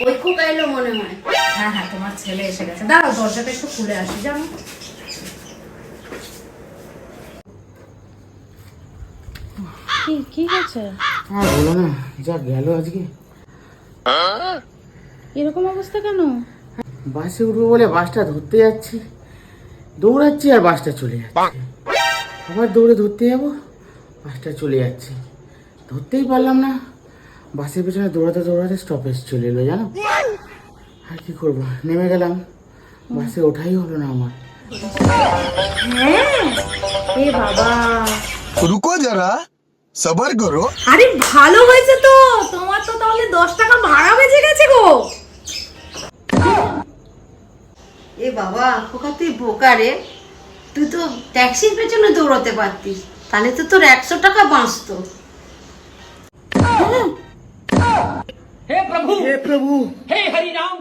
ওই খুব এলো মনে হয়। হ্যাঁ হ্যাঁ, তোমার ছেলে এসে গেছে। দাঁড়াও, দরজাটা একটু খুলে আসি জানো। কি হয়েছে? আর বলো না, যা গেল আজকে। এরকম অবস্থা কেন? বাসে উঠবো বলে বাসটা ধরতে যাচ্ছি, দৌড়াচ্ছি আর বাসটা চলে যাচ্ছে। আবার দৌড়ে ধরতে যাবো, বাসটা চলে যাচ্ছে, ধরতেই পারলাম না। বাসের পেছনে দৌড়াতে দৌড়াতে স্টপেজ চলে এলো জানো। আর কি করবো, নেমে গেলাম, বাসে ওঠাই হলো না আমার। হ্যাঁ, এ বাবা, रुको जरा सबर करो। আরে ভালো হয়েছে তো, তোমার তো তাহলে 10 টাকা ভাড়া বেঁচে গেছে গো। এ বাবা খোকা, তুই বোকা রে। তুই তো ট্যাক্সির পেছনে দৌড়াতে পারতিস, তাহলে তো তোর 100 টাকা বাঁচতো। हे प्रभु হে প্রভু, हे हरि राम